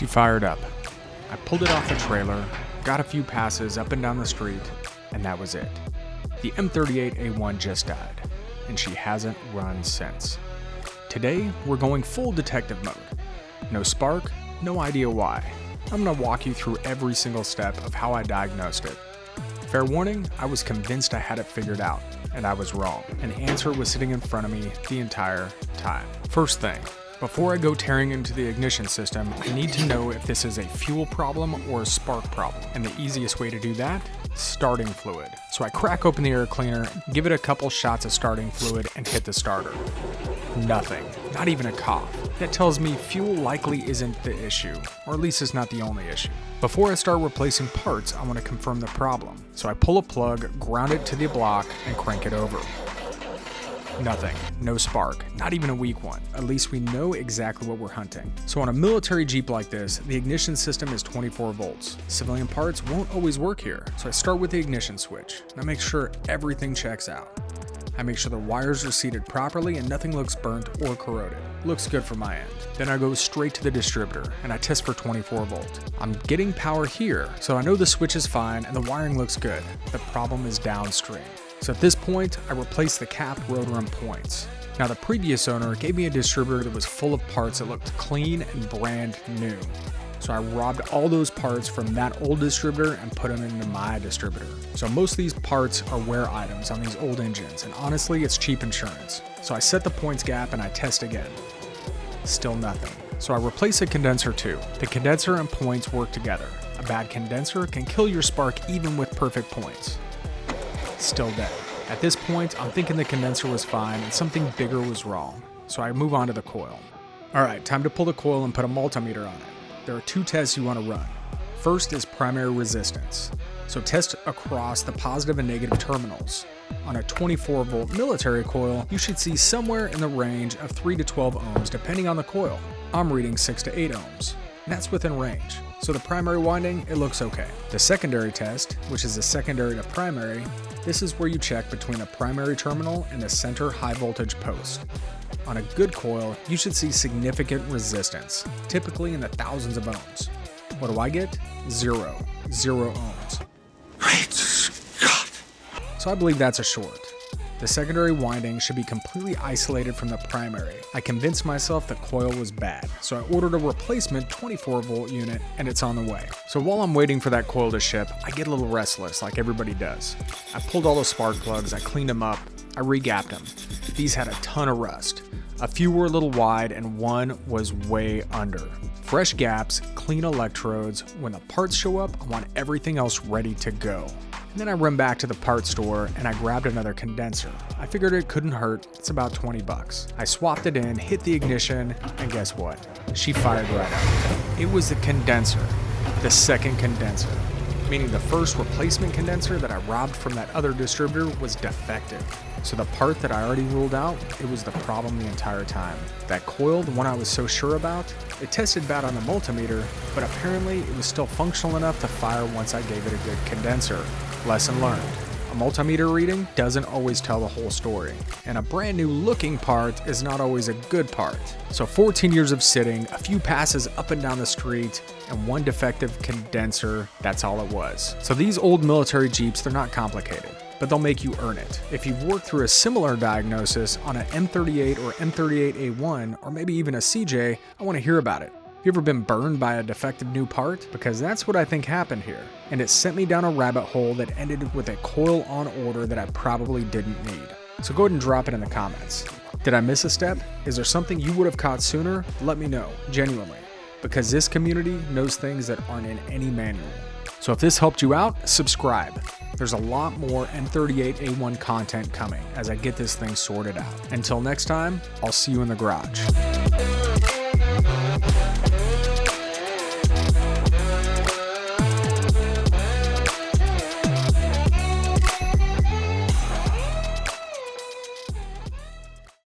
She fired up. I pulled it off the trailer, got a few passes up and down the street, and that was it. The M38A1 just died, and she hasn't run since. Today, we're going full detective mode. No spark, no idea why. I'm gonna walk you through every single step of how I diagnosed it. Fair warning, I was convinced I had it figured out, and I was wrong. An answer was sitting in front of me the entire time. First thing, before I go tearing into the ignition system, I need to know if this is a fuel problem or a spark problem. And the easiest way to do that? Starting fluid. So I crack open the air cleaner, give it a couple shots of starting fluid, and hit the starter. Nothing. Not even a cough. That tells me fuel likely isn't the issue, or at least it's not the only issue. Before I start replacing parts, I want to confirm the problem. So I pull a plug, ground it to the block, and crank it over. Nothing. No spark. Not even a weak one. At least we know exactly what we're hunting. So on a military Jeep like this, the ignition system is 24 volts. Civilian parts won't always work here, so I start with the ignition switch, and I make sure everything checks out. I make sure the wires are seated properly and nothing looks burnt or corroded. Looks good from my end. Then I go straight to the distributor and I test for 24 volt. I'm getting power here, so I know the switch is fine and the wiring looks good. The problem is downstream. So at this point, I replace the cap, rotor, and points. Now the previous owner gave me a distributor that was full of parts that looked clean and brand new. So I robbed all those parts from that old distributor and put them into my distributor. So most of these parts are wear items on these old engines, and honestly, it's cheap insurance. So I set the points gap and I test again. Still nothing. So I replace a condenser too. The condenser and points work together. A bad condenser can kill your spark even with perfect points. Still dead. At this point, I'm thinking the condenser was fine and something bigger was wrong. So I move on to the coil. All right, time to pull the coil and put a multimeter on it. There are two tests you want to run. First is primary resistance. So test across the positive and negative terminals. On a 24 volt military coil, you should see somewhere in the range of 3 to 12 ohms depending on the coil. I'm reading 6 to 8 ohms, and that's within range. So the primary winding, it looks okay. The secondary test, which is a secondary to primary, this is where you check between the primary terminal and the center high voltage post. On a good coil, you should see significant resistance, typically in the thousands of ohms. What do I get? Zero ohms. Great Scott! So I believe that's a short. The secondary winding should be completely isolated from the primary. I convinced myself the coil was bad, so I ordered a replacement 24 volt unit and it's on the way. So while I'm waiting for that coil to ship, I get a little restless like everybody does. I pulled all the spark plugs, I cleaned them up, I regapped them. These had a ton of rust. A few were a little wide and one was way under. Fresh gaps, clean electrodes. When the parts show up, I want everything else ready to go. And then I run back to the parts store and I grabbed another condenser. I figured it couldn't hurt, it's about 20 bucks. I swapped it in, hit the ignition, and guess what? She fired right up. It was the condenser, the second condenser. Meaning the first replacement condenser that I robbed from that other distributor was defective. So the part that I already ruled out, it was the problem the entire time. That coil, the one I was so sure about, it tested bad on the multimeter, but apparently it was still functional enough to fire once I gave it a good condenser. Lesson learned. A multimeter reading doesn't always tell the whole story, and a brand new looking part is not always a good part. So 14 years of sitting, a few passes up and down the street, and one defective condenser, that's all it was. So these old military Jeeps, they're not complicated, but they'll make you earn it. If you've worked through a similar diagnosis on an M38 or M38A1, or maybe even a CJ, I want to hear about it. You ever been burned by a defective new part? Because that's what I think happened here. And it sent me down a rabbit hole that ended with a coil on order that I probably didn't need. So go ahead and drop it in the comments. Did I miss a step? Is there something you would have caught sooner? Let me know, genuinely. Because this community knows things that aren't in any manual. So if this helped you out, subscribe. There's a lot more M38A1 content coming as I get this thing sorted out. Until next time, I'll see you in the garage.